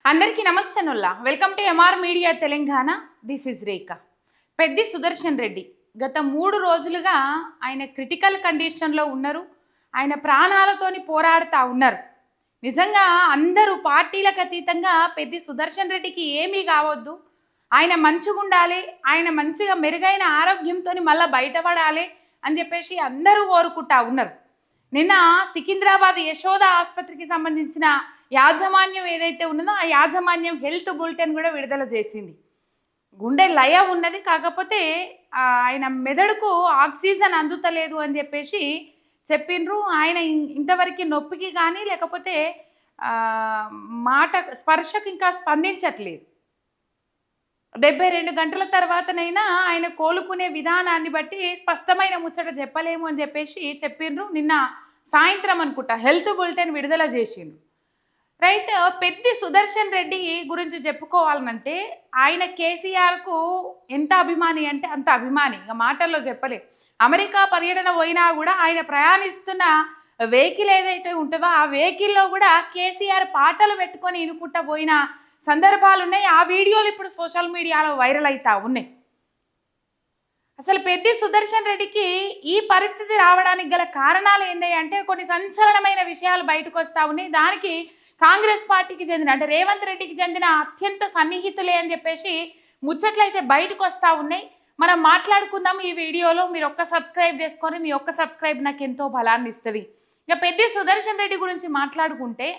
అందరికీ నమస్తే నుల్లా welcome to MR media Telangana. This is Rekha. Peddi Sudarshan Reddy గత 3 రోజులుగా ఆయన క్రిటికల్ కండిషన్లో ఉన్నారు. ఆయన ప్రాణాలతోని పోరాడుతూ ఉన్నారు. నిజంగా అందరూ పార్టీలకు అతీతంగా పెద్ది సుదర్శన్ రెడ్డికి ఏమీ కావద్దు, ఆయన మంచిగా ఉండాలి, ఆయన మంచిగా మెరుగైన ఆరోగ్యంతో మళ్ళీ బయటపడాలి అని చెప్పేసి అందరూ కోరుకుంటా ఉన్నారు. నిన్న సికింద్రాబాద్ యశోద ఆసుపత్రికి సంబంధించిన యాజమాన్యం ఏదైతే ఉన్నదో ఆ యాజమాన్యం హెల్త్ బులెటిన్ కూడా విడుదల చేసింది. గుండె లయ ఉన్నది, కాకపోతే ఆయన మెదడుకు ఆక్సిజన్ అందుతలేదు అని చెప్పేసి చెప్పిండ్రు. ఆయన ఇంతవరకు నొప్పికి కానీ లేకపోతే మాట స్పర్శకు ఇంకా స్పందించట్లేదు. 72 గంటల తర్వాతనైనా ఆయన కోలుకునే విధానాన్ని బట్టి స్పష్టమైన ముచ్చట చెప్పలేము అని చెప్పేసి చెప్పిండ్రు. నిన్న సాయంత్రం అనుకుంటా హెల్త్ బులెటిన్ విడుదల చేసిండ్రు. రైట్. పెద్ది సుదర్శన్ రెడ్డి గురించి చెప్పుకోవాలనంటే ఆయన కేసీఆర్కు ఎంత అభిమాని అంటే అంత అభిమాని, ఇక మాటల్లో చెప్పలేదు. అమెరికా పర్యటన పోయినా కూడా ఆయన ప్రయాణిస్తున్న వెహికల్ ఏదైతే ఉంటుందో ఆ వెహికల్లో కూడా కేసీఆర్ పాటలు పెట్టుకొని ఇనుకుంటా పోయిన సందర్భాలు ఉన్నాయి. ఆ వీడియోలు ఇప్పుడు సోషల్ మీడియాలో వైరల్ అవుతా ఉన్నాయి. అసలు పెద్ది సుదర్శన్ రెడ్డికి ఈ పరిస్థితి రావడానికి గల కారణాలు ఏంటి అంటే కొన్ని సంచలనమైన విషయాలు బయటకు వస్తూ ఉన్నాయి. దానికి కాంగ్రెస్ పార్టీకి చెందిన అంటే రేవంత్ రెడ్డికి చెందిన అత్యంత సన్నిహితులే అని చెప్పేసి ముచ్చట్లయితే బయటకు వస్తూ ఉన్నాయి. మనం మాట్లాడుకుందాం ఈ వీడియోలో. మీరు ఒక్క సబ్స్క్రైబ్ చేసుకొని, మీ ఒక్క సబ్స్క్రైబ్ నాకు ఎంతో బలాన్ని ఇస్తుంది. ఇక పెద్ది సుదర్శన్ రెడ్డి గురించి మాట్లాడుకుంటే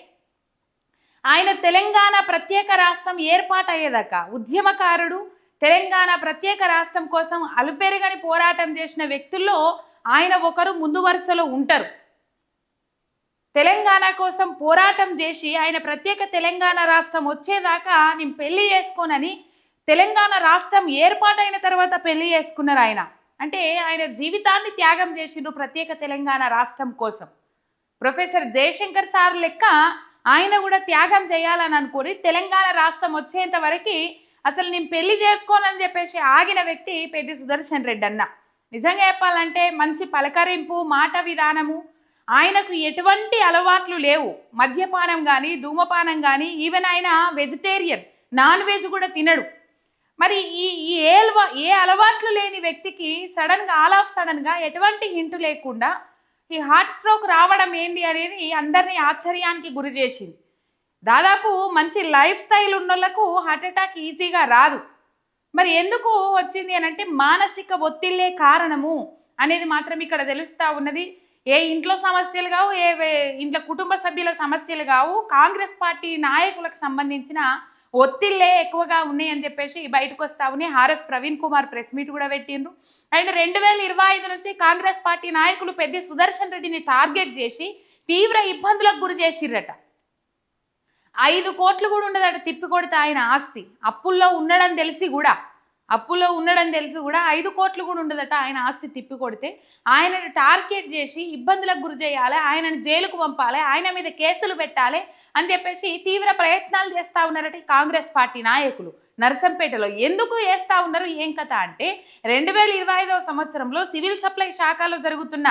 ఆయన తెలంగాణ ప్రత్యేక రాష్ట్రం ఏర్పాటయ్యేదాకా ఉద్యమకారుడు, తెలంగాణ ప్రత్యేక రాష్ట్రం కోసం అలుపెరగని పోరాటం చేసిన వ్యక్తుల్లో ఆయన ఒకరు ముందు వరుసలో ఉంటారు. తెలంగాణ కోసం పోరాటం చేసి ఆయన ప్రత్యేక తెలంగాణ రాష్ట్రం వచ్చేదాకా నేను పెళ్లి చేసుకోనని తెలంగాణ రాష్ట్రం ఏర్పాటైన తర్వాత పెళ్లి చేసుకున్నారు ఆయన. అంటే ఆయన జీవితాన్ని త్యాగం చేసిండ్రు ప్రత్యేక తెలంగాణ రాష్ట్రం కోసం. ప్రొఫెసర్ జయశంకర్ సార్ లెక్క ఆయన కూడా త్యాగం చేయాలని అనుకుని తెలంగాణ రాష్ట్రం వచ్చేంత వరకు అసలు నేను పెళ్లి చేసుకోనని చెప్పేసి ఆగిన వ్యక్తి పెద్ది సుదర్శన్ రెడ్డి అన్న. నిజంగా చెప్పాలంటే మంచి పలకరింపు, మాట విధానము, ఆయనకు ఎటువంటి అలవాట్లు లేవు. మద్యపానం కానీ ధూమపానం కానీ, ఈవెన్ ఆయన వెజిటేరియన్, నాన్ వెజ్ కూడా తినడు. మరి ఈ ఏ అలవాట్లు లేని వ్యక్తికి సడన్గా ఆల్ ఆఫ్ సడన్గా ఎటువంటి హింటు లేకుండా ఈ హార్ట్ స్ట్రోక్ రావడం ఏంది అనేది అందరినీ ఆశ్చర్యానికి గురి చేసింది. దాదాపు మంచి లైఫ్ స్టైల్ ఉన్న వాళ్ళకు హార్ట్ అటాక్ ఈజీగా రాదు. మరి ఎందుకు వచ్చింది అని అంటే మానసిక ఒత్తిళ్ళే కారణము అనేది మాత్రం ఇక్కడ తెలుస్తూ ఉన్నది. ఏ ఇంట్లో సమస్యలు కావు, ఇంట్లో కుటుంబ సభ్యుల సమస్యలు కావు, కాంగ్రెస్ పార్టీ నాయకులకు సంబంధించిన ఒత్తిళ్ళే ఎక్కువగా ఉన్నాయి అని చెప్పేసి బయటకు వస్తా ఉన్నాయి. RS Praveen Kumar press meet కూడా పెట్టిండ్రు. అండ్ 2025 నుంచి కాంగ్రెస్ పార్టీ నాయకులు పెద్ది సుదర్శన్ రెడ్డిని టార్గెట్ చేసి తీవ్ర ఇబ్బందులకు గురి చేసిర్రట. 5 కోట్లు కూడా ఉండదట తిప్పి కొడితే ఆయన ఆస్తి. అప్పుల్లో ఉండడం తెలిసి కూడా 5 కోట్లు కూడా ఉండదట ఆయన ఆస్తి తిప్పి కొడితే. ఆయనను టార్గెట్ చేసి ఇబ్బందులకు గురి చేయాలి, ఆయనను జైలుకు పంపాలి, ఆయన మీద కేసులు పెట్టాలి అని చెప్పేసి తీవ్ర ప్రయత్నాలు చేస్తూ ఉన్నారట కాంగ్రెస్ పార్టీ నాయకులు. నర్సంపేటలో ఎందుకు చేస్తూ ఉన్నారు ఏం కథ అంటే 2025వ సంవత్సరంలో సివిల్ సప్లై శాఖలో జరుగుతున్న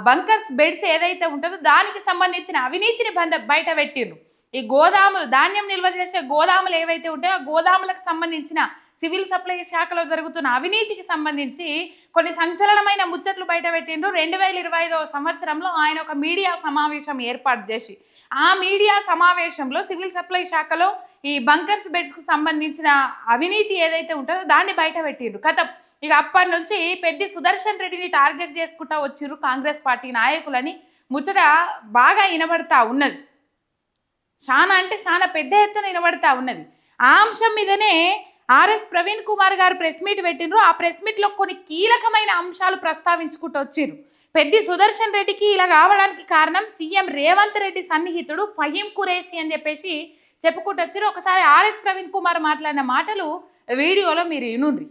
బంకర్స్ బెడ్స్ ఏదైతే ఉంటుందో దానికి సంబంధించిన అవినీతిని బయట పెట్టిండ్రు. ఈ గోదాములు, ధాన్యం నిల్వ చేసే గోదాములు ఏవైతే ఉంటాయో ఆ గోదాములకు సంబంధించిన సివిల్ సప్లై శాఖలో జరుగుతున్న అవినీతికి సంబంధించి కొన్ని సంచలనమైన ముచ్చట్లు బయట పెట్టిండ్రు. 2025వ సంవత్సరంలో ఆయన ఒక మీడియా సమావేశం ఏర్పాటు చేసి ఆ మీడియా సమావేశంలో సివిల్ సప్లై శాఖలో ఈ బంకర్స్ బెడ్స్కి సంబంధించిన అవినీతి ఏదైతే ఉంటుందో దాన్ని బయట పెట్టిండ్రు. కథం ఇక అప్పటి నుంచి పెద్ది సుదర్శన్ రెడ్డిని టార్గెట్ చేసుకుంటా వచ్చిర్రు కాంగ్రెస్ పార్టీ నాయకులని ముచ్చట బాగా వినబడతా ఉన్నది. చాలా అంటే చాలా పెద్ద ఎత్తున వినబడతా ఉన్నది. ఆ అంశం మీదనే ఆర్ఎస్ ప్రవీణ్ కుమార్ గారు ప్రెస్ మీట్ పెట్టినరు. ఆ ప్రెస్ మీట్లో కొన్ని కీలకమైన అంశాలు ప్రస్తావించుకుంటూ వచ్చిర్రు. పెద్ది సుదర్శన్ రెడ్డికి ఇలా కావడానికి కారణం సీఎం రేవంత్ రెడ్డి సన్నిహితుడు ఫహీం ఖురేషి అని చెప్పేసి చెప్పుకుంటూ వచ్చారు. ఒకసారి ఆర్ఎస్ ప్రవీణ్ కుమార్ మాట్లాడిన మాటలు వీడియోలో మీరు వినుండ్రి.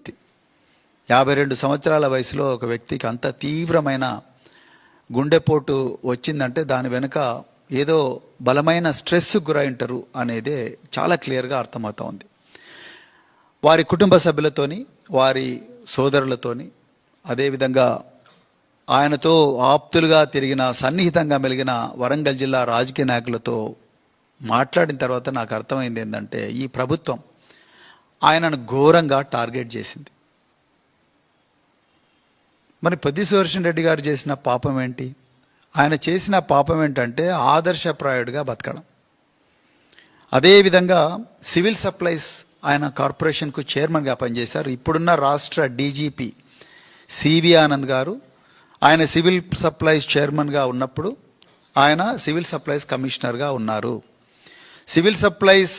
52 సంవత్సరాల వయసులో ఒక వ్యక్తికి అంత తీవ్రమైన గుండెపోటు వచ్చిందంటే దాని వెనుక ఏదో బలమైన స్ట్రెస్ గురైంటారు అనేదే చాలా క్లియర్గా అర్థమవుతా ఉంది. వారి కుటుంబ సభ్యులతోని, వారి సోదరులతోని, అదేవిధంగా ఆయనతో ఆప్తులుగా తిరిగిన, సన్నిహితంగా మెలిగిన వరంగల్ జిల్లా రాజకీయ నాయకులతో మాట్లాడిన తర్వాత నాకు అర్థమైంది ఏంటంటే ఈ ప్రభుత్వం ఆయనను ఘోరంగా టార్గెట్ చేసింది. మరి పొద్దు సుదర్శన్ రెడ్డి గారు చేసిన పాపం ఏంటి? ఆయన చేసిన పాపం ఏంటంటే ఆదర్శప్రాయుడిగా బతకడం. అదేవిధంగా సివిల్ సప్లైస్ ఆయన కార్పొరేషన్కు చైర్మన్గా పనిచేశారు. ఇప్పుడున్న రాష్ట్ర డీజీపీ సివి ఆనంద్ గారు ఆయన సివిల్ సప్లైస్ చైర్మన్గా ఉన్నప్పుడు ఆయన సివిల్ సప్లైస్ కమిషనర్గా ఉన్నారు. సివిల్ సప్లైస్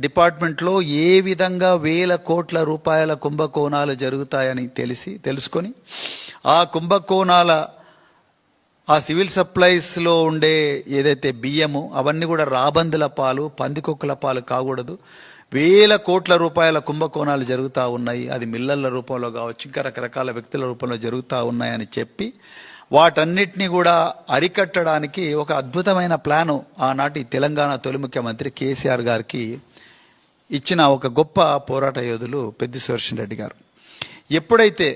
డిపార్ట్మెంట్లో ఏ విధంగా వేల కోట్ల రూపాయల కుంభకోణాలు జరుగుతాయని తెలుసుకొని ఆ కుంభకోణాల ఆ సివిల్ సప్లైస్లో ఉండే ఏదైతే బియ్యము అవన్నీ కూడా రాబందుల పాలు, పందికొక్కుల పాలు కాకూడదు. వేల కోట్ల రూపాయల కుంభకోణాలు జరుగుతూ ఉన్నాయి. అది మిల్లర్ల రూపంలో కావచ్చు, ఇంకా రకరకాల వ్యక్తుల రూపంలో జరుగుతూ ఉన్నాయని చెప్పి వాటన్నిటినీ కూడా అరికట్టడానికి ఒక అద్భుతమైన ప్లాను ఆనాటి తెలంగాణ తొలి ముఖ్యమంత్రి కేసీఆర్ గారికి ఇచ్చిన ఒక గొప్ప పోరాట యోధులు పెద్ది సుదర్శన్ రెడ్డి గారు. ఎప్పుడైతే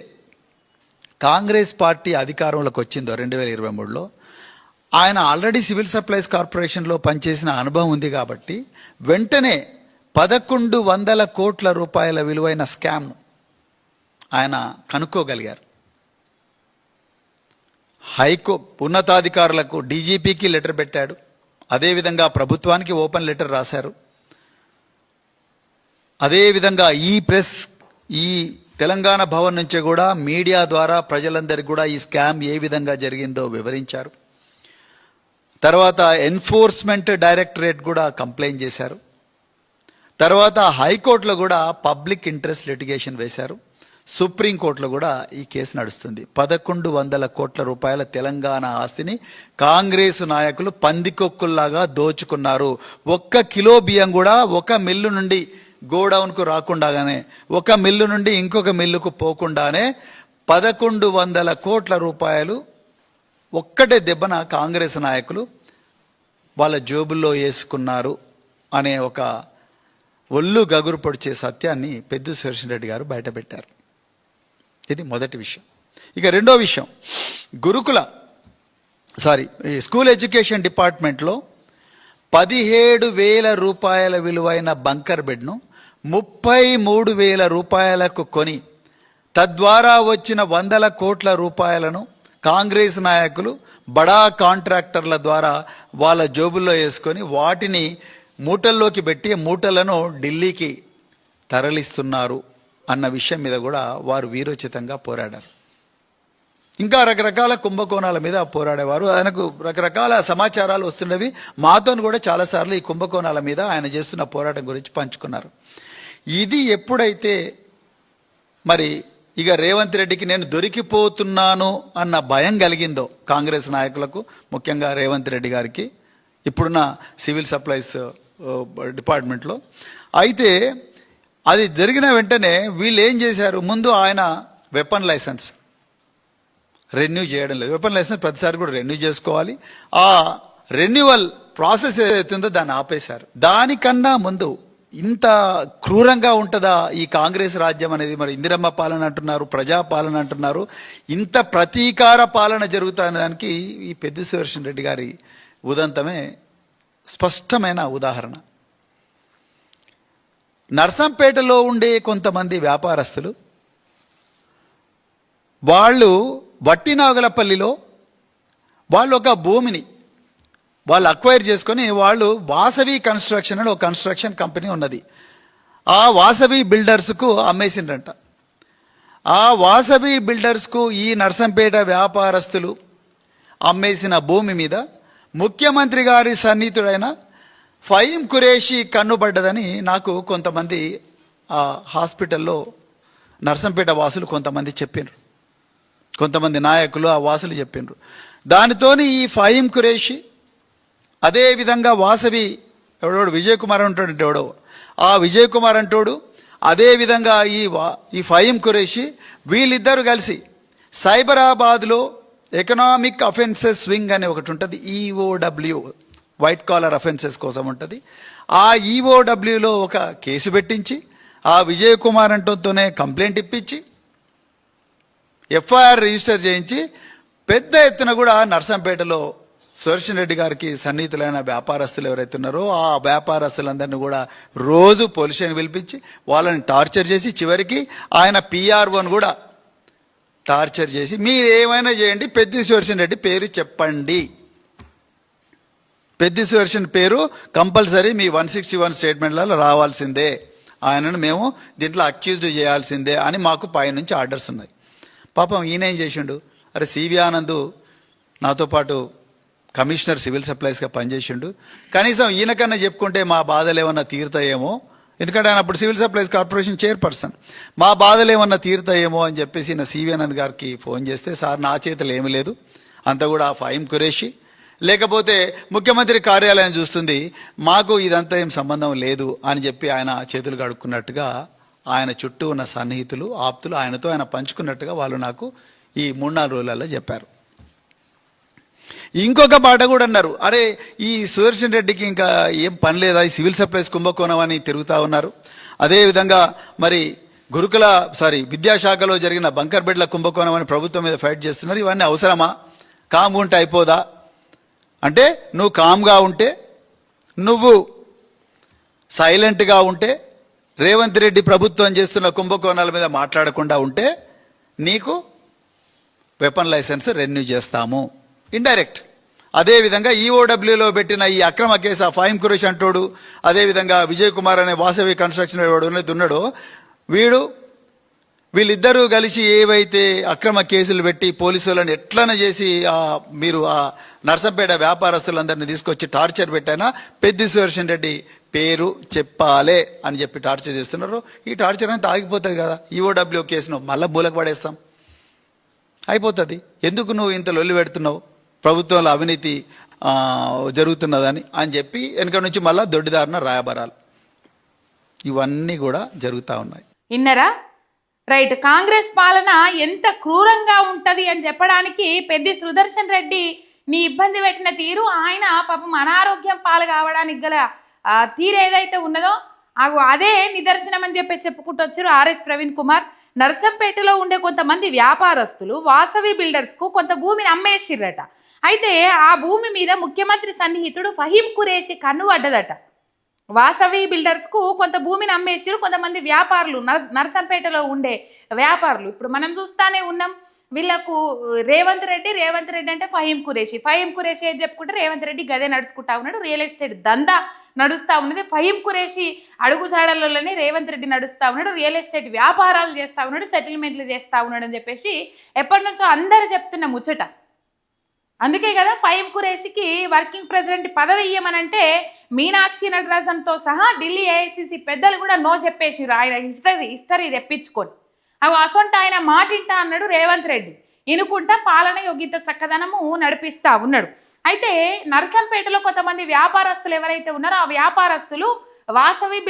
కాంగ్రెస్ పార్టీ అధికారంలోకి వచ్చిందో 2023లో ఆయన ఆల్రెడీ సివిల్ సప్లైస్ కార్పొరేషన్లో పనిచేసిన అనుభవం ఉంది కాబట్టి వెంటనే 1100 కోట్ల రూపాయల విలువైన స్కామ్ను ఆయన కనుక్కోగలిగారు. ఉన్నతాధికారులకు డీజీపీకి లెటర్ పెట్టాడు. అదేవిధంగా ప్రభుత్వానికి ఓపెన్ లెటర్ రాశారు. అదేవిధంగా ఈ తెలంగాణ భవన్ నుంచి కూడా మీడియా ద్వారా ప్రజలందరికీ కూడా ఈ స్కామ్ ఏ విధంగా జరిగిందో వివరించారు. తర్వాత ఎన్ఫోర్స్మెంట్ డైరెక్టరేట్ కూడా కంప్లైంట్ చేశారు. తర్వాత హైకోర్టులో కూడా పబ్లిక్ ఇంట్రెస్ట్ లిటిగేషన్ వేశారు. సుప్రీంకోర్టులో కూడా ఈ కేసు నడుస్తుంది. 1100 కోట్ల రూపాయల తెలంగాణ ఆస్తిని కాంగ్రెస్ నాయకులు పందికొక్కుల్లాగా దోచుకున్నారు. 1 కిలో బియ్యం కూడా ఒక మిల్లు నుండి గోడౌన్కు రాకుండానే, ఒక మిల్లు నుండి ఇంకొక మిల్లుకు పోకుండానే 1100 కోట్ల రూపాయలు ఒక్కటే దెబ్బన కాంగ్రెస్ నాయకులు వాళ్ళ జోబుల్లో వేసుకున్నారు అనే ఒక ఒళ్ళు గగురు పొడిచే సత్యాన్ని పెద్ది సుదర్శన్ రెడ్డి గారు బయటపెట్టారు. ఇది మొదటి విషయం. ఇక రెండో విషయం, స్కూల్ ఎడ్యుకేషన్ డిపార్ట్మెంట్లో 17,000 రూపాయల విలువైన బంకర్ బెడ్ను 33,000 రూపాయలకు కొని తద్వారా వచ్చిన 100 కోట్ల రూపాయలను కాంగ్రెస్ నాయకులు బడా కాంట్రాక్టర్ల ద్వారా వాళ్ళ జోబుల్లో వేసుకొని వాటిని మూటల్లోకి పెట్టి మూటలను ఢిల్లీకి తరలిస్తున్నారు అన్న విషయం మీద కూడా వారు వీరోచితంగా పోరాడారు. ఇంకా రకరకాల కుంభకోణాల మీద పోరాడేవారు. ఆయనకు రకరకాల సమాచారాలు వస్తున్నవి. మాతో కూడా చాలాసార్లు ఈ కుంభకోణాల మీద ఆయన చేస్తున్న పోరాటం గురించి పంచుకున్నారు. ఇది ఎప్పుడైతే మరి ఇక రేవంత్ రెడ్డికి నేను దొరికిపోతున్నాను అన్న భయం కలిగిందో కాంగ్రెస్ నాయకులకు, ముఖ్యంగా రేవంత్ రెడ్డి గారికి ఇప్పుడున్న సివిల్ సప్లైస్ డిపార్ట్మెంట్లో, అయితే అది జరిగిన వెంటనే వీళ్ళు ఏం చేశారు, ముందు ఆయన వెపన్ లైసెన్స్ రెన్యూ చేయడం లేదు. వెపన్ లైసెన్స్ ప్రతిసారి కూడా రెన్యూ చేసుకోవాలి. ఆ రెన్యువల్ ప్రాసెస్ ఏదైతుందో దాన్ని ఆపేశారు. దానికన్నా ముందు ఇంత క్రూరంగా ఉంటుందా ఈ కాంగ్రెస్ రాజ్యం అనేది? మరి ఇందిరమ్మ పాలన అంటున్నారు, ప్రజాపాలన అంటున్నారు, ఇంత ప్రతీకార పాలన జరుగుతున్న దానికి ఈ పెద్ది సుదర్శన్ రెడ్డి గారి ఉదంతమే స్పష్టమైన ఉదాహరణ. నర్సంపేటలో ఉండే కొంతమంది వ్యాపారస్తులు వాళ్ళు వట్టినాగలపల్లిలో వాళ్ళు ఒక భూమిని వాళ్ళు అక్వైర్ చేసుకొని వాళ్ళు వాసవి కన్స్ట్రక్షన్ అని ఒక కన్స్ట్రక్షన్ కంపెనీ ఉన్నది, ఆ వాసవి బిల్డర్స్కు అమ్మేసిండ్రంట. ఆ వాసవి బిల్డర్స్కు ఈ నర్సంపేట వ్యాపారస్తులు అమ్మేసిన భూమి మీద ముఖ్యమంత్రి గారి సన్నిహితుడైన ఫహీం ఖురేషీ కన్నుబడ్డదని నాకు కొంతమంది ఆ హాస్పిటల్లో నర్సంపేట వాసులు కొంతమంది చెప్పినారు, కొంతమంది నాయకులు ఆ వాసులు చెప్పినారు. దానితోని ఈ ఫహీం ఖురేషీ అదేవిధంగా వాసవి ఎవడోడు విజయ్ కుమార్ అంటాడు, ఎవడో ఆ విజయ్ కుమార్ అంటోడు, అదేవిధంగా ఈ ఫహీం ఖురేషీ వీళ్ళిద్దరూ కలిసి సైబరాబాద్లో ఎకనామిక్ అఫెన్సెస్ వింగ్ అనే ఒకటి ఉంటుంది, ఈఓడబ్ల్యూ, వైట్ కాలర్ అఫెన్సెస్ కోసం ఉంటుంది. ఆ ఈఓడబ్ల్యూలో ఒక కేసు పెట్టించి ఆ విజయ్ కుమార్ అంటోతోనే కంప్లైంట్ ఇప్పించి ఎఫ్ఐఆర్ రిజిస్టర్ చేయించి పెద్ద ఎత్తున కూడా నర్సంపేటలో సుదర్శన్ రెడ్డి గారికి సన్నిహితులైన వ్యాపారస్తులు ఎవరైతే ఉన్నారో ఆ వ్యాపారస్తులందరినీ కూడా రోజు పోలీస్ స్టేషన్ పిలిపించి వాళ్ళని టార్చర్ చేసి చివరికి ఆయన పిఆర్ఓని కూడా టార్చర్ చేసి మీరు ఏమైనా చేయండి పెద్ది సుదర్శన్ రెడ్డి పేరు చెప్పండి, పెద్ది సుదర్శన్ పేరు కంపల్సరీ మీ 161 స్టేట్మెంట్లలో రావాల్సిందే, ఆయనను మేము దీంట్లో అక్యూజ్డ్ చేయాల్సిందే అని మాకు పైనుంచి ఆర్డర్స్ ఉన్నాయి. పాపం ఈయన ఏం చేసిండు, అరే సివి ఆనంద్ నాతో పాటు కమిషనర్ సివిల్ సప్లైస్గా పనిచేసిండు, కనీసం ఈయనకన్నా చెప్పుకుంటే మా బాధలు ఏమన్నా తీరుతాయేమో, ఎందుకంటే ఆయన అప్పుడు సివిల్ సప్లైస్ కార్పొరేషన్ చైర్పర్సన్, మా బాధలు ఏమన్నా తీరుతాయేమో అని చెప్పేసి నా సివి ఆనంద్ గారికి ఫోన్ చేస్తే, సార్ నా చేతులు ఏమీ లేదు, అంతా కూడా ఫహీం ఖురేషి లేకపోతే ముఖ్యమంత్రి కార్యాలయం చూస్తుంది, మాకు ఇదంతా ఏం సంబంధం లేదు అని చెప్పి ఆయన చేతులు కడుక్కున్నట్టుగా ఆయన చుట్టూ ఉన్న సన్నిహితులు ఆప్తులు ఆయనతో ఆయన పంచుకున్నట్టుగా వాళ్ళు నాకు ఈ 3-4 రోజులలో చెప్పారు. ఇంకొక మాట కూడా అన్నారు, అరే ఈ సుదర్శన్ రెడ్డికి ఇంకా ఏం పని లేదా, ఈ సివిల్ సప్లైస్ కుంభకోణం అని తిరుగుతూ ఉన్నారు, అదేవిధంగా మరి విద్యాశాఖలో జరిగిన బంకర్ బెడ్ల కుంభకోణం అని ప్రభుత్వం మీద ఫైట్ చేస్తున్నారు, ఇవన్నీ అవసరమా, కామ్గా ఉంటే అయిపోదా అంటే, నువ్వు కామ్గా ఉంటే, నువ్వు సైలెంట్గా ఉంటే, రేవంత్ రెడ్డి ప్రభుత్వం చేస్తున్న కుంభకోణాల మీద మాట్లాడకుండా ఉంటే నీకు వెపన్ లైసెన్స్ రెన్యూ చేస్తాము ఇండైరెక్ట్. అదేవిధంగా ఈఓడబ్ల్యూలో పెట్టిన ఈ అక్రమ కేసు ఫహీం ఖురేషి అంటోడు, అదేవిధంగా విజయ్ కుమార్ అనే వాసవి కన్స్ట్రక్షన్ వాడు ఉన్నాడో వీళ్ళిద్దరూ కలిసి ఏవైతే అక్రమ కేసులు పెట్టి పోలీసులను ఎట్లన చేసి మీరు ఆ నర్సంపేట వ్యాపారస్తులందరినీ తీసుకొచ్చి టార్చర్ పెట్టానా పెద్ది సుదర్శన్ రెడ్డి పేరు చెప్పాలే అని చెప్పి టార్చర్ చేస్తున్నారు. ఈ టార్చర్ అంతా ఆగిపోతుంది కదా, ఈఓడబ్ల్యూ కేసును మళ్ళీ మూలకు పడేస్తాం, అయిపోతుంది. ఎందుకు నువ్వు ఇంత లొల్లి పెడుతున్నావు, ప్రభుత్వంలో అవినీతి జరుగుతున్నదని అని చెప్పి వెనక నుంచి మళ్ళీ దొడ్డిదారిన రాయబారాలు ఇవన్నీ కూడా జరుగుతూ ఉన్నాయి. ఇన్నరా రైట్, కాంగ్రెస్ పాలన ఎంత క్రూరంగా ఉంటది అని చెప్పడానికి పెద్ది సుదర్శన్ రెడ్డి నీ ఇబ్బంది పెట్టిన తీరు, ఆయన పాపం అనారోగ్యం పాలు కావడానికి గల తీరు ఏదైతే ఉన్నదో అదే నిదర్శనం అని చెప్పి చెప్పుకుంటూ వచ్చారు ఆర్ఎస్ ప్రవీణ్ కుమార్. నర్సంపేటలో ఉండే కొంతమంది వ్యాపారస్తులు వాసవి బిల్డర్స్కు కొంత భూమిని అమ్మేసిర్రట. అయితే ఆ భూమి మీద ముఖ్యమంత్రి సన్నిహితుడు ఫహీం ఖురేషి కన్ను పడ్డదట. వాసవి బిల్డర్స్కు కొంత భూమిని అమ్మేసిరు కొంతమంది వ్యాపారులు, నర్సంపేటలో ఉండే వ్యాపారులు. ఇప్పుడు మనం చూస్తానే ఉన్నాం, వీళ్ళకు రేవంత్ రెడ్డి అంటే ఫహీం ఖురేషి ఏం చెప్పుకుంటే రేవంత్ రెడ్డి గదే నడుచుకుంటా ఉన్నాడు, రియల్ ఎస్టేట్ దందా నడుస్తూ ఉన్నది. ఫహీం ఖురేషి అడుగుజాడల్లోనే రేవంత్ రెడ్డి నడుస్తూ ఉన్నాడు, రియల్ ఎస్టేట్ వ్యాపారాలు చేస్తూ ఉన్నాడు, సెటిల్మెంట్లు చేస్తూ ఉన్నాడు అని చెప్పేసి ఎప్పటి నుంచో అందరూ చెప్తున్న ముచ్చట. అందుకే కదా ఫహీం ఖురేషికి వర్కింగ్ ప్రెసిడెంట్ పదవి ఇయ్యమనంటే మీనాక్షి నటరాజన్తో సహా ఢిల్లీ ఏఐసిసి పెద్దలు కూడా నో చెప్పేసిరు, ఆయన హిస్టరీ తెప్పించుకొని. అసొంట ఆయన మాటింటా అన్నాడు రేవంత్ రెడ్డి, ఇనుకుంటా పాలన యోగ్యత చక్కదనము నడిపిస్తా ఉన్నాడు. అయితే నర్సంపేటలో కొంతమంది వ్యాపారస్తులు ఎవరైతే ఉన్నారో ఆ వ్యాపారస్తులు వాసవి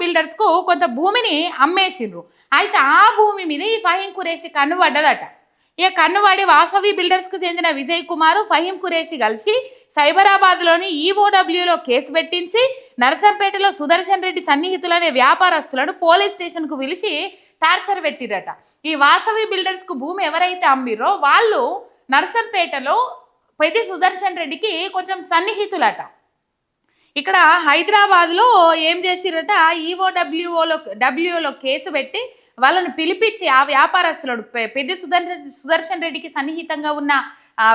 బిల్డర్స్కు కొంత భూమిని అమ్మేసిండ్రు. అయితే ఆ భూమి మీద ఈ ఫహీం ఖురేషి కన్ను పడ్డదట. ఇక కన్నువాడి వాసవి బిల్డర్స్కు చెందిన విజయ్ కుమార్ ఫహీం ఖురేషి కలిసి సైబరాబాద్లోని ఈఓడబ్ల్యూలో కేసు పెట్టించి నర్సంపేటలో సుదర్శన్ రెడ్డి సన్నిహితులనే వ్యాపారస్తులను పోలీస్ స్టేషన్కు పిలిచి టార్చర్ పెట్టిరట. ఈ వాసవి బిల్డర్స్కు భూమి ఎవరైతే అమ్మిరో వాళ్ళు నర్సంపేటలో పెద్ది సుదర్శన్ రెడ్డికి కొంచెం సన్నిహితులట. ఇక్కడ హైదరాబాద్లో ఏం చేసిరట, ఈఓడబ్ల్యూలో కేసు పెట్టి వాళ్ళని పిలిపించి ఆ వ్యాపారస్తులు పెద్ది సుదర్శన్ రెడ్డికి సన్నిహితంగా ఉన్న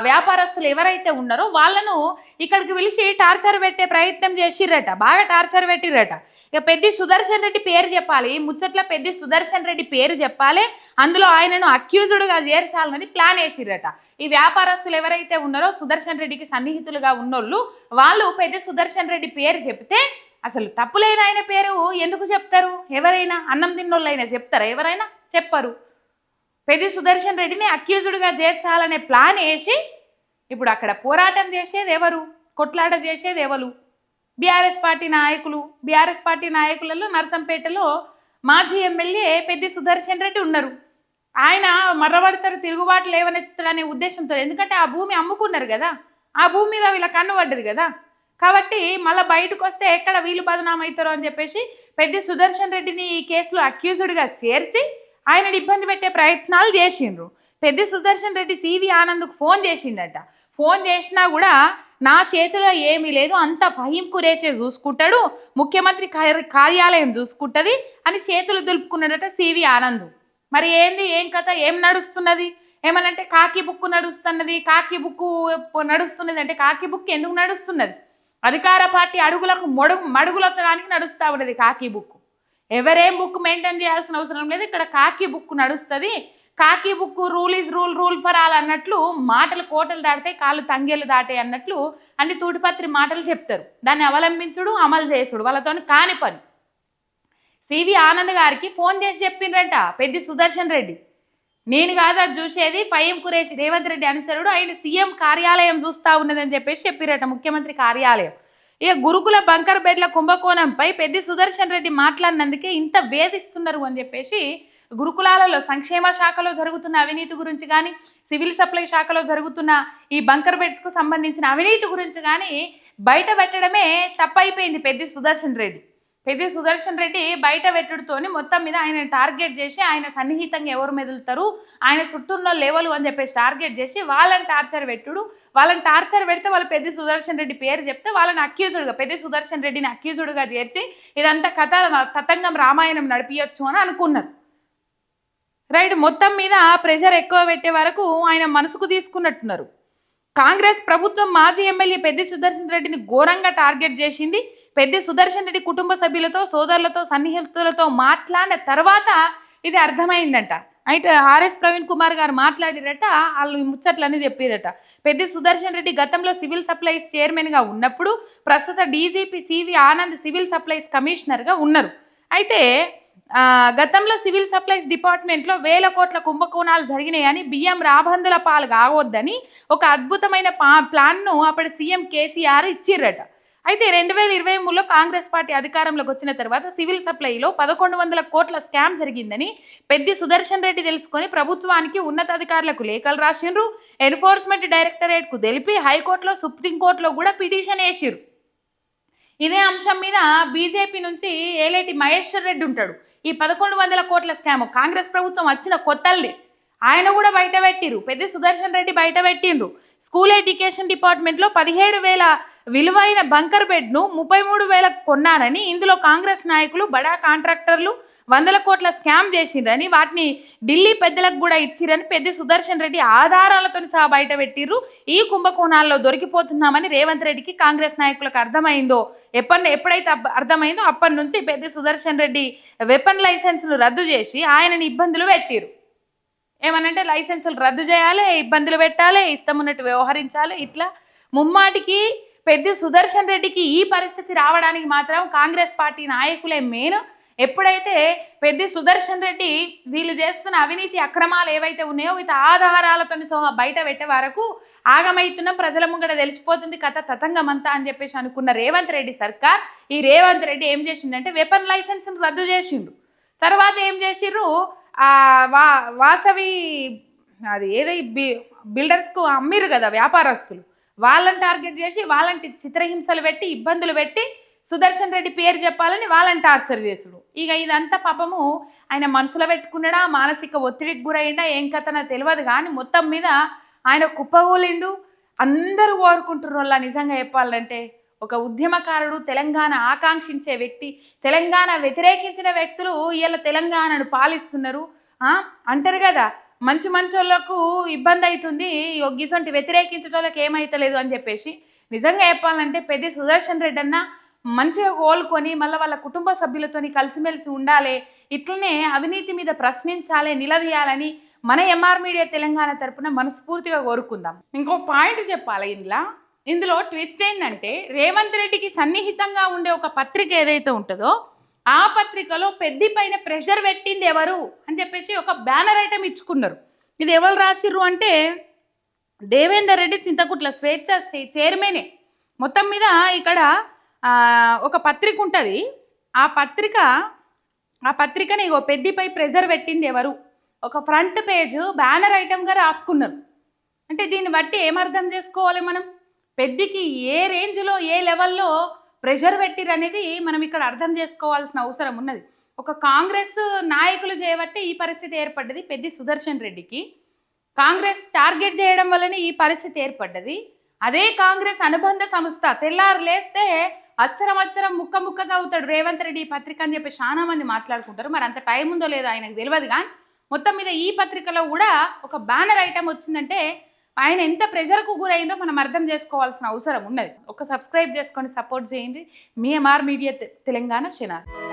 వ్యాపారస్తులు ఎవరైతే ఉన్నారో వాళ్ళను ఇక్కడికి పిలిచి టార్చర్ పెట్టే ప్రయత్నం చేసిర్రట, బాగా టార్చర్ పెట్టిర్రట. ఇక పెద్ది సుదర్శన్ రెడ్డి పేరు చెప్పాలి, ముచ్చట్ల పెద్ది సుదర్శన్ రెడ్డి పేరు చెప్పాలి, అందులో ఆయనను అక్యూజ్డ్గా చేర్చాలని ప్లాన్ వేసిర్రట. ఈ వ్యాపారస్తులు ఎవరైతే ఉన్నారో సుదర్శన్ రెడ్డికి సన్నిహితులుగా ఉన్నోళ్ళు వాళ్ళు పెద్ది సుదర్శన్ రెడ్డి పేరు చెప్తే అసలు తప్పులేని ఆయన పేరు ఎందుకు చెప్తారు? ఎవరైనా అన్నం తిన్నోళ్ళైనా చెప్తారా? ఎవరైనా చెప్పరు. పెద్ది సుదర్శన్ రెడ్డిని అక్యూజ్డ్గా చేర్చాలనే ప్లాన్ వేసి ఇప్పుడు అక్కడ పోరాటం చేసేది ఎవరు, కొట్లాట చేసేది ఎవరు? బీఆర్ఎస్ పార్టీ నాయకులలో నర్సంపేటలో మాజీ ఎమ్మెల్యే పెద్ది సుదర్శన్ రెడ్డి ఉన్నారు. ఆయన మర్రబడతారు, తిరుగుబాటు లేవనెత్తాలనే ఉద్దేశంతో, ఎందుకంటే ఆ భూమి అమ్ముకున్నారు కదా, ఆ భూమి మీద వీళ్ళ కన్ను పడ్డది కదా, కాబట్టి మళ్ళీ బయటకు వస్తే ఎక్కడ వీళ్ళు బదనామవుతారో అని చెప్పేసి పెద్ది సుదర్శన్ రెడ్డిని ఈ కేసులో అక్యూజ్డ్గా చేర్చి ఆయనని ఇబ్బంది పెట్టే ప్రయత్నాలు చేసిండ్రు. పెద్ది సుదర్శన్ రెడ్డి సివి ఆనంద్కు ఫోన్ చేసిండట. ఫోన్ చేసినా కూడా నా చేతిలో ఏమీ లేదు, అంత ఫహీం ఖురేషే చూసుకుంటాడు, ముఖ్యమంత్రి కార్యాలయం చూసుకుంటుంది అని చేతులు దులుపుకున్నాడట సివి ఆనంద్. మరి ఏంది, ఏం కథ, ఏం నడుస్తున్నది? ఏమనంటే కాకి బుక్ నడుస్తున్నది, కాకి బుక్ నడుస్తున్నది అంటే కాకి బుక్ ఎందుకు నడుస్తున్నది? అధికార పార్టీ అడుగులకు మడుగులొత్తడానికి నడుస్తూ ఉన్నది కాకి బుక్. ఎవరేం బుక్ మెయింటైన్ చేయాల్సిన అవసరం లేదు, ఇక్కడ కాకి బుక్ నడుస్తుంది. కాకి book rule is rule, rule for all అన్నట్లు మాటలు కోటలు దాటితే కాళ్ళు తంగేలు దాటే అన్నట్లు అన్ని తూటిపత్రి మాటలు చెప్తారు. దాన్ని అవలంబించుడు, అమలు చేసుడు వాళ్ళతో కాని పని. సివి ఆనంద్ గారికి ఫోన్ చేసి చెప్పిండ్రంట పెద్ది సుదర్శన్ రెడ్డి, నేను కాదు అది చూసేది, ఫహీం ఖురేష్ రేవంత్ రెడ్డి అనుసరుడు, ఆయన సీఎం కార్యాలయం చూస్తూ ఉన్నదని చెప్పేసి చెప్పిరట ముఖ్యమంత్రి కార్యాలయం. ఇక గురుకుల బంకర్ బెడ్ల కుంభకోణంపై పెద్ది సుదర్శన్ రెడ్డి మాట్లాడినందుకే ఇంత వేధిస్తున్నారు అని చెప్పేసి గురుకులాలలో సంక్షేమ శాఖలో జరుగుతున్న అవినీతి గురించి కానీ, సివిల్ సప్లై శాఖలో జరుగుతున్న ఈ బంకర్ బెడ్స్కు సంబంధించిన అవినీతి గురించి కానీ బయట పెట్టడమే తప్పైపోయింది పెద్ది సుదర్శన్ రెడ్డి. పెద్ది సుదర్శన్ రెడ్డి బయట పెట్టుడుతోని మొత్తం మీద ఆయన టార్గెట్ చేసి, ఆయన సన్నిహితంగా ఎవరు మెదులుతారు, ఆయన చుట్టూన్న లేవలు అని చెప్పేసి టార్గెట్ చేసి వాళ్ళని టార్చర్ పెట్టుడు. వాళ్ళని టార్చర్ పెడితే వాళ్ళు పెద్ది సుదర్శన్ రెడ్డి పేరు చెప్తే వాళ్ళని అక్యూజుడుగా, పెద్ది సుదర్శన్ రెడ్డిని అక్యూజుడుగా చేర్చి ఇదంతా కథ తతంగం రామాయణం నడిపించచ్చు అని అనుకున్నారు. రైట్, మొత్తం మీద ప్రెషర్ ఎక్కువ పెట్టే వరకు ఆయన మనసుకు తీసుకున్నట్టున్నారు. కాంగ్రెస్ ప్రభుత్వం మాజీ ఎమ్మెల్యే పెద్ది సుదర్శన్ రెడ్డిని ఘోరంగా టార్గెట్ చేసింది. పెద్ది సుదర్శన్ రెడ్డి కుటుంబ సభ్యులతో, సోదరులతో, సన్నిహితులతో మాట్లాడిన తర్వాత ఇది అర్థమైందంట. అయితే ఆర్ఎస్ ప్రవీణ్ కుమార్ గారు మాట్లాడిరట, వాళ్ళు ముచ్చట్లన్నీ చెప్పిరట. పెద్ది సుదర్శన్ రెడ్డి గతంలో సివిల్ సప్లైస్ చైర్మన్గా ఉన్నప్పుడు ప్రస్తుత DGP C V Anand civil supplies కమిషనర్గా ఉన్నారు. అయితే గతంలో సివిల్ సప్లైస్ డిపార్ట్మెంట్లో 1000 కోట్ల కుంభకోణాలు జరిగినాయని, బియ్యం రాబందుల పాలు కావద్దని ఒక అద్భుతమైన ప్లాన్ను అప్పటి సీఎం కేసీఆర్ ఇచ్చిర్రట. అయితే 2023లో కాంగ్రెస్ పార్టీ అధికారంలోకి వచ్చిన తర్వాత సివిల్ సప్లైలో 1100 కోట్ల స్కామ్ జరిగిందని పెద్ది సుదర్శన్ రెడ్డి తెలుసుకొని ప్రభుత్వానికి, ఉన్నతాధికారులకు లేఖలు రాసిండ్రు. ఎన్ఫోర్స్మెంట్ డైరెక్టరేట్కు తెలిపి హైకోర్టులో, సుప్రీంకోర్టులో కూడా పిటిషన్ వేసిర్రు. ఇదే అంశం మీద బీజేపీ నుంచి ఏలేటి మహేశ్వర్ రెడ్డి ఉంటాడు. ఈ 1100 కోట్ల స్కామ్ కాంగ్రెస్ ప్రభుత్వం వచ్చిన కొత్తల్ని ఆయన కూడా బయట పెట్టిరు, పెద్ది సుదర్శన్ రెడ్డి బయట పెట్టిండ్రు. స్కూల్ ఎడ్యుకేషన్ డిపార్ట్మెంట్లో 17,000 విలువైన బంకర్ బెడ్ను 33,000 కొన్నారని, ఇందులో కాంగ్రెస్ నాయకులు, బడా కాంట్రాక్టర్లు 100 కోట్ల స్కామ్ చేసిండ్రని, వాటిని ఢిల్లీ పెద్దలకు కూడా ఇచ్చిరని పెద్ది సుదర్శన్ రెడ్డి ఆధారాలతో సహా బయట పెట్టిర్రు. ఈ కుంభకోణాల్లో దొరికిపోతున్నామని రేవంత్ రెడ్డికి, కాంగ్రెస్ నాయకులకు అర్థమైందో, ఎప్పుడైతే అర్థమైందో అప్పటి నుంచి పెద్ది సుదర్శన్ రెడ్డి వెపన్ లైసెన్స్ను రద్దు చేసి ఆయనని ఇబ్బందులు పెట్టిరు. ఏమనంటే లైసెన్సులు రద్దు చేయాలి, ఇబ్బందులు పెట్టాలి, ఇష్టం ఉన్నట్టు వ్యవహరించాలి. ఇట్లా ముమ్మాటికి పెద్ది సుదర్శన్ రెడ్డికి ఈ పరిస్థితి రావడానికి మాత్రం కాంగ్రెస్ పార్టీ నాయకులే మెయిన్. ఎప్పుడైతే పెద్ది సుదర్శన్ రెడ్డి వీళ్ళు చేస్తున్న అవినీతి అక్రమాలు ఏవైతే ఉన్నాయో వీటి ఆధారాలతో సహా బయట పెట్టే వరకు ఆగమైతున్న ప్రజల ముంగట తెలిసిపోతుంది కథ తతంగమంతా అని చెప్పేసి అనుకున్న రేవంత్ రెడ్డి సర్కార్, ఈ రేవంత్ రెడ్డి ఏం చేసిండంటే వెపన్ లైసెన్స్ను రద్దు చేసిండు. తర్వాత ఏం చేసిర్రు, వాసవి అది ఏదో బిల్డర్స్కు అమ్మిరు కదా వ్యాపారస్తులు, వాళ్ళని టార్గెట్ చేసి వాళ్ళని చిత్రహింసలు పెట్టి, ఇబ్బందులు పెట్టి సుదర్శన్ రెడ్డి పేరు చెప్పాలని వాళ్ళని టార్చర్ చేసుడు. ఇక ఇదంతా పాపము ఆయన మనసులో పెట్టుకున్నాడా, మానసిక ఒత్తిడికి గురైండా, ఏం కథనో తెలియదు కానీ మొత్తం మీద ఆయన కుప్పగూలిండు. అందరూ కోరుకుంటున్నారు వాళ్ళ. నిజంగా చెప్పాలంటే ఒక ఉద్యమకారుడు, తెలంగాణ ఆకాంక్షించే వ్యక్తి, తెలంగాణ వ్యతిరేకించిన వ్యక్తులు ఇవాళ తెలంగాణను పాలిస్తున్నారు. అంటారు కదా, మంచి వాళ్ళకు ఇబ్బంది అవుతుంది, గిసొంటి వ్యతిరేకించడం వాళ్ళకి ఏమైతలేదు అని చెప్పేసి. నిజంగా చెప్పాలంటే పెద్ది సుదర్శన్ రెడ్డి అన్న మంచిగా కోలుకొని మళ్ళీ వాళ్ళ కుటుంబ సభ్యులతోని కలిసిమెలిసి ఉండాలి, ఇట్లనే అవినీతి మీద ప్రశ్నించాలి, నిలదీయాలని మన ఎంఆర్ మీడియా తెలంగాణ తరపున మనస్ఫూర్తిగా కోరుకుందాం. ఇంకో పాయింట్ చెప్పాలి ఇందులో ట్విస్ట్ ఏంటంటే, రేవంత్ రెడ్డికి సన్నిహితంగా ఉండే ఒక పత్రిక ఏదైతే ఉంటుందో ఆ పత్రికలో పెద్ది పైన ప్రెషర్ పెట్టింది ఎవరు అని చెప్పేసి ఒక బ్యానర్ ఐటమ్ ఇచ్చుకున్నారు. ఇది ఎవరు రాసిర్రు అంటే దేవేందర్ రెడ్డి చింతకుట్ల స్వేచ్ఛ చైర్మనే. మొత్తం మీద ఇక్కడ ఒక పత్రిక ఉంటుంది, ఆ పత్రికని పెద్దిపై ప్రెషర్ పెట్టింది ఎవరు, ఒక ఫ్రంట్ పేజ్ బ్యానర్ ఐటమ్గా రాసుకున్నారు. అంటే దీన్ని బట్టి ఏమర్థం చేసుకోవాలి మనం, పెద్దికి ఏ రేంజ్లో, ఏ లెవెల్లో ప్రెషర్ పెట్టిరు అనేది మనం ఇక్కడ అర్థం చేసుకోవాల్సిన అవసరం ఉన్నది. ఒక కాంగ్రెస్ నాయకులు చేయబట్టి ఈ పరిస్థితి ఏర్పడ్డది పెద్ది సుదర్శన్ రెడ్డికి. కాంగ్రెస్ టార్గెట్ చేయడం వల్లనే ఈ పరిస్థితి ఏర్పడ్డది. అదే కాంగ్రెస్ అనుబంధ సంస్థ తెల్లారు లేస్తే అచ్చరం ముక్క ముక్క చదువుతాడు రేవంత్ రెడ్డి ఈ పత్రిక అని చెప్పి చాలా మంది మాట్లాడుకుంటారు. మరి అంత టైం ఉందో లేదో ఆయనకు తెలియదు. కానీ మొత్తం మీద ఈ పత్రికలో కూడా ఒక బ్యానర్ ఐటమ్ వచ్చిందంటే ఆయన ఎంత ప్రెషర్కు గురైందో మనం అర్థం చేసుకోవాల్సిన అవసరం ఉన్నది. ఒక సబ్స్క్రైబ్ చేసుకొని సపోర్ట్ చేయండి. మీ ఎంఆర్ మీడియా తెలంగాణ ఛానల్.